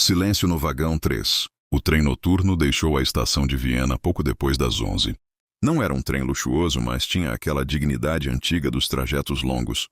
Silêncio no vagão 3. O trem noturno deixou a estação de Viena pouco depois das 11. Não era um trem luxuoso, mas tinha aquela dignidade antiga dos trajetos longos.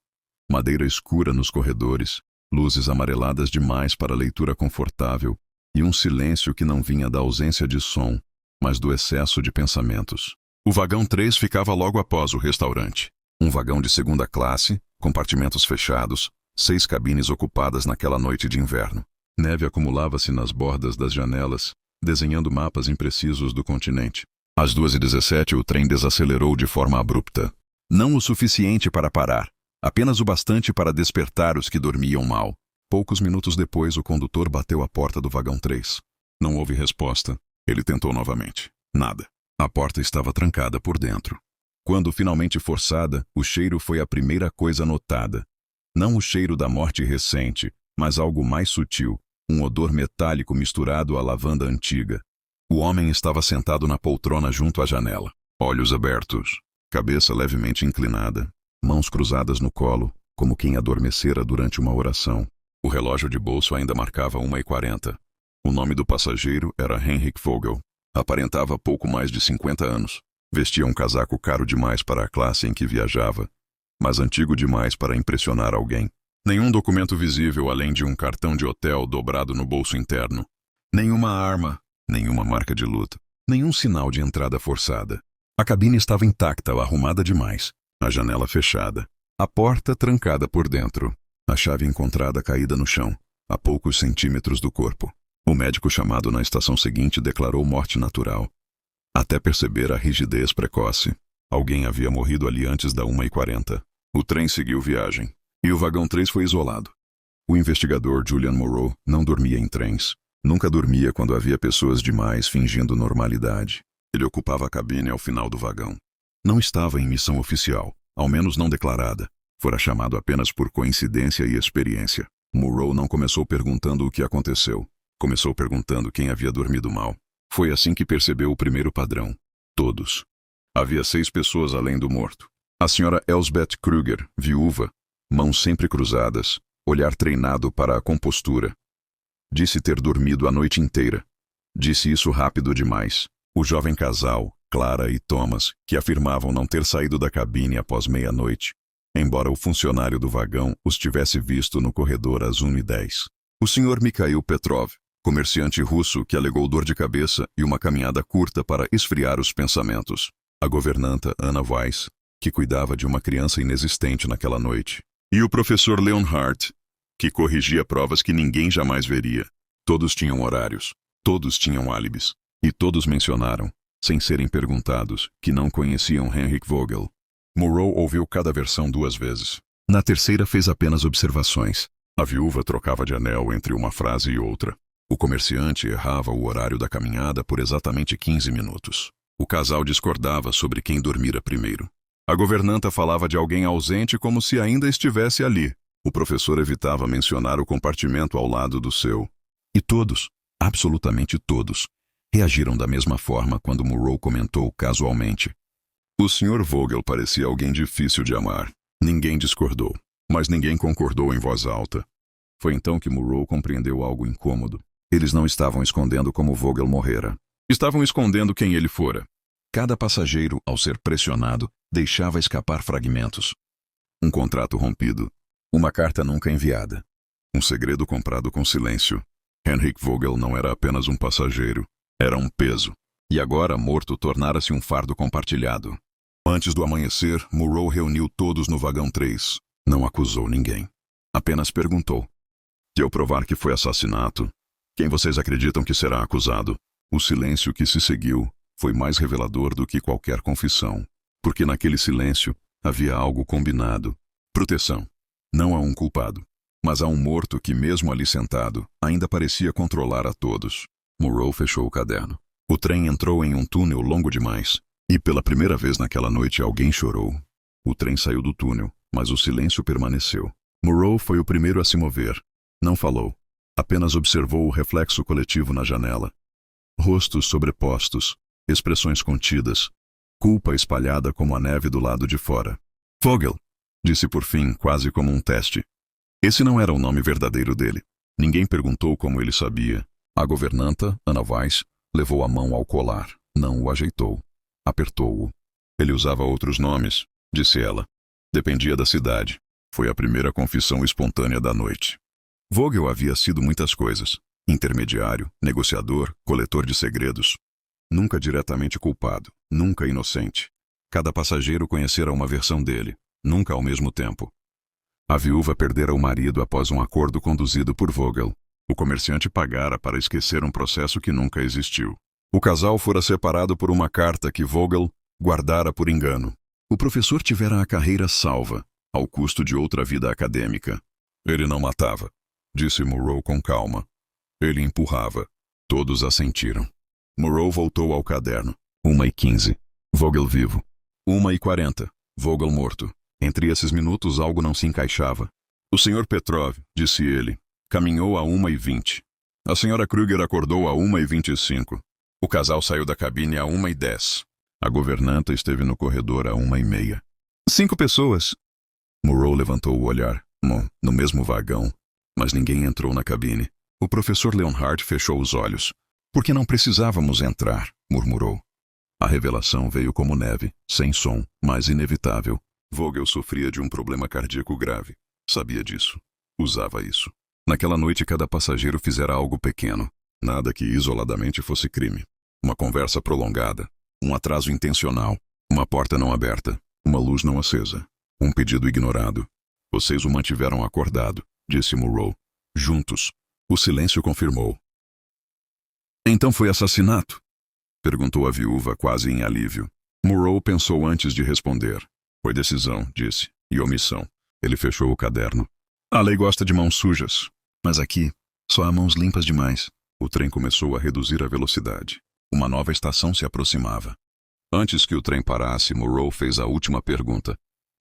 Madeira escura nos corredores, luzes amareladas demais para leitura confortável e um silêncio que não vinha da ausência de som, mas do excesso de pensamentos. O vagão 3 ficava logo após o restaurante. Um vagão de segunda classe, compartimentos fechados, 6 cabines ocupadas naquela noite de inverno. Neve acumulava-se nas bordas das janelas, desenhando mapas imprecisos do continente. Às 2h17 o trem desacelerou de forma abrupta. Não o suficiente para parar, apenas o bastante para despertar os que dormiam mal. Poucos minutos depois o condutor bateu à porta do vagão 3. Não houve resposta. Ele tentou novamente. Nada. A porta estava trancada por dentro. Quando finalmente forçada, o cheiro foi a primeira coisa notada. Não o cheiro da morte recente, mas algo mais sutil, um odor metálico misturado à lavanda antiga. O homem estava sentado na poltrona junto à janela, olhos abertos, cabeça levemente inclinada, mãos cruzadas no colo, como quem adormecera durante uma oração. O relógio de bolso ainda marcava 1h40. O nome do passageiro era Henrik Vogel. Aparentava pouco mais de 50 anos. Vestia um casaco caro demais para a classe em que viajava, mas antigo demais para impressionar alguém. Nenhum documento visível além de um cartão de hotel dobrado no bolso interno. Nenhuma arma, nenhuma marca de luta, nenhum sinal de entrada forçada. A cabine estava intacta ou arrumada demais. A janela fechada. A porta trancada por dentro. A chave encontrada caída no chão, a poucos centímetros do corpo. O médico chamado na estação seguinte declarou morte natural. Até perceber a rigidez precoce. Alguém havia morrido ali antes da 1h40. O trem seguiu viagem. E o vagão 3 foi isolado. O investigador Julian Moreau não dormia em trens. Nunca dormia quando havia pessoas demais fingindo normalidade. Ele ocupava a cabine ao final do vagão. Não estava em missão oficial, ao menos não declarada. Fora chamado apenas por coincidência e experiência. Moreau não começou perguntando o que aconteceu. Começou perguntando quem havia dormido mal. Foi assim que percebeu o primeiro padrão. Todos. Havia 6 pessoas além do morto. A senhora Elsbeth Kruger, viúva, mãos sempre cruzadas, olhar treinado para a compostura. Disse ter dormido a noite inteira. Disse isso rápido demais. O jovem casal, Clara e Thomas, que afirmavam não ter saído da cabine após meia-noite, embora o funcionário do vagão os tivesse visto no corredor às 1h10. O Sr. Mikhail Petrov, comerciante russo que alegou dor de cabeça e uma caminhada curta para esfriar os pensamentos. A governanta Anna Weiss, que cuidava de uma criança inexistente naquela noite. E o professor Leonhardt, que corrigia provas que ninguém jamais veria. Todos tinham horários, todos tinham álibis, e todos mencionaram, sem serem perguntados, que não conheciam Henrik Vogel. Moreau ouviu cada versão 2 vezes. Na terceira fez apenas observações. A viúva trocava de anel entre uma frase e outra. O comerciante errava o horário da caminhada por exatamente 15 minutos. O casal discordava sobre quem dormira primeiro. A governanta falava de alguém ausente como se ainda estivesse ali. O professor evitava mencionar o compartimento ao lado do seu. E todos, absolutamente todos, reagiram da mesma forma quando Moreau comentou casualmente. O Sr. Vogel parecia alguém difícil de amar. Ninguém discordou, mas ninguém concordou em voz alta. Foi então que Moreau compreendeu algo incômodo. Eles não estavam escondendo como Vogel morrera. Estavam escondendo quem ele fora. Cada passageiro, ao ser pressionado, deixava escapar fragmentos. Um contrato rompido. Uma carta nunca enviada. Um segredo comprado com silêncio. Henrik Vogel não era apenas um passageiro. Era um peso. E agora, morto, tornara-se um fardo compartilhado. Antes do amanhecer, Moreau reuniu todos no vagão 3. Não acusou ninguém. Apenas perguntou. Se eu provar que foi assassinato, quem vocês acreditam que será acusado? O silêncio que se seguiu foi mais revelador do que qualquer confissão, porque naquele silêncio havia algo combinado. Proteção. Não a um culpado, mas a um morto que, mesmo ali sentado, ainda parecia controlar a todos. Moreau fechou o caderno. O trem entrou em um túnel longo demais, e pela primeira vez naquela noite alguém chorou. O trem saiu do túnel, mas o silêncio permaneceu. Moreau foi o primeiro a se mover. Não falou. Apenas observou o reflexo coletivo na janela. Rostos sobrepostos, expressões contidas, culpa espalhada como a neve do lado de fora. Vogel, disse por fim, quase como um teste. Esse não era o nome verdadeiro dele. Ninguém perguntou como ele sabia. A governanta, Anna Weiss, levou a mão ao colar. Não o ajeitou. Apertou-o. Ele usava outros nomes, disse ela. Dependia da cidade. Foi a primeira confissão espontânea da noite. Vogel havia sido muitas coisas. Intermediário, negociador, coletor de segredos. Nunca diretamente culpado, nunca inocente. Cada passageiro conhecera uma versão dele, nunca ao mesmo tempo. A viúva perdera o marido após um acordo conduzido por Vogel. O comerciante pagara para esquecer um processo que nunca existiu. O casal fora separado por uma carta que Vogel guardara por engano. O professor tivera a carreira salva, ao custo de outra vida acadêmica. Ele não matava, disse Moreau com calma. Ele empurrava. Todos assentiram. Moreau voltou ao caderno. 1h15. Vogel vivo. 1h40. Vogel morto. Entre esses minutos algo não se encaixava. O Sr. Petrov, disse ele, caminhou a 1h20. A Sra. Kruger acordou a 1h25. O casal saiu da cabine a 1h10. A governanta esteve no corredor a 1h30. 5 pessoas. Moreau levantou o olhar. No mesmo vagão. Mas ninguém entrou na cabine. O professor Leonhardt fechou os olhos. Por que não precisávamos entrar? Murmurou. A revelação veio como neve, sem som, mas inevitável. Vogel sofria de um problema cardíaco grave. Sabia disso. Usava isso. Naquela noite cada passageiro fizera algo pequeno. Nada que isoladamente fosse crime. Uma conversa prolongada. Um atraso intencional. Uma porta não aberta. Uma luz não acesa. Um pedido ignorado. Vocês o mantiveram acordado, disse Moreau. Juntos. O silêncio confirmou. Então foi assassinato? Perguntou a viúva quase em alívio. Moreau pensou antes de responder. Foi decisão, disse, e omissão. Ele fechou o caderno. A lei gosta de mãos sujas. Mas aqui, só há mãos limpas demais. O trem começou a reduzir a velocidade. Uma nova estação se aproximava. Antes que o trem parasse, Moreau fez a última pergunta.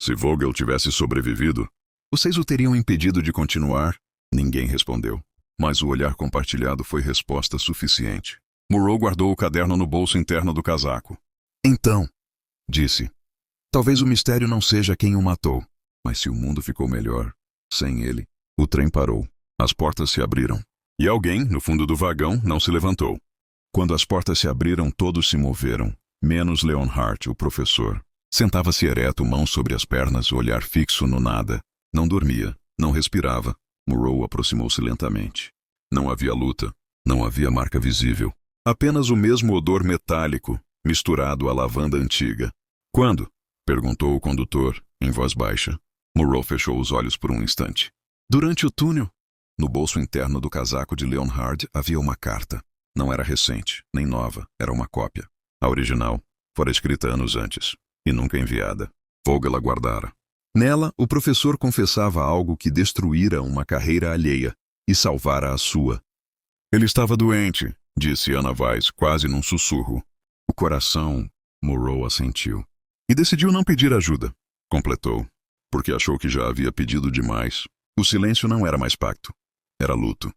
Se Vogel tivesse sobrevivido, vocês o teriam impedido de continuar? Ninguém respondeu. Mas o olhar compartilhado foi resposta suficiente. Moreau guardou o caderno no bolso interno do casaco. Então, disse, talvez o mistério não seja quem o matou. Mas se o mundo ficou melhor, sem ele, o trem parou. As portas se abriram. E alguém, no fundo do vagão, não se levantou. Quando as portas se abriram, todos se moveram, menos Leonhardt, o professor. Sentava-se ereto, mãos sobre as pernas, olhar fixo no nada. Não dormia, não respirava. Moreau aproximou-se lentamente. Não havia luta, não havia marca visível. Apenas o mesmo odor metálico, misturado à lavanda antiga. Quando? Perguntou o condutor, em voz baixa. Moreau fechou os olhos por um instante. Durante o túnel. No bolso interno do casaco de Leonhardt havia uma carta. Não era recente, nem nova, era uma cópia. A original fora escrita anos antes, e nunca enviada. Vogel aguardara. Nela, o professor confessava algo que destruíra uma carreira alheia e salvara a sua. Ele estava doente, disse Anna Weiss, quase num sussurro. O coração, Moreau assentiu. E decidiu não pedir ajuda, completou, porque achou que já havia pedido demais. O silêncio não era mais pacto, era luto.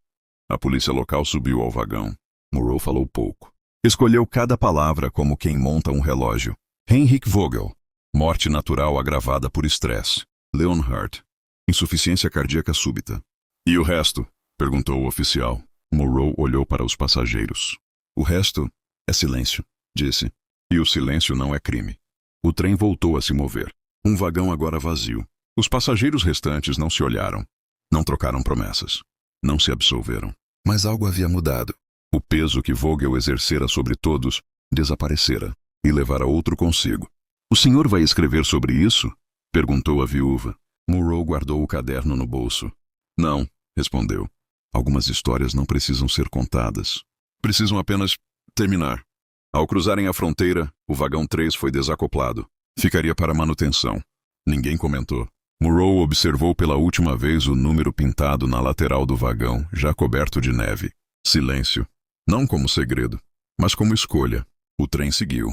A polícia local subiu ao vagão. Moreau falou pouco. Escolheu cada palavra como quem monta um relógio. Heinrich Vogel. Morte natural agravada por estresse. Leonhardt. Insuficiência cardíaca súbita. E o resto? Perguntou o oficial. Moreau olhou para os passageiros. O resto é silêncio, disse. E o silêncio não é crime. O trem voltou a se mover. Um vagão agora vazio. Os passageiros restantes não se olharam. Não trocaram promessas. Não se absolveram. Mas algo havia mudado. O peso que Vogel exercera sobre todos desaparecera e levara outro consigo. O senhor vai escrever sobre isso? Perguntou a viúva. Moreau guardou o caderno no bolso. Não, respondeu. Algumas histórias não precisam ser contadas. Precisam apenas terminar. Ao cruzarem a fronteira, o vagão 3 foi desacoplado. Ficaria para manutenção. Ninguém comentou. Moreau observou pela última vez o número pintado na lateral do vagão, já coberto de neve. Silêncio. Não como segredo, mas como escolha. O trem seguiu.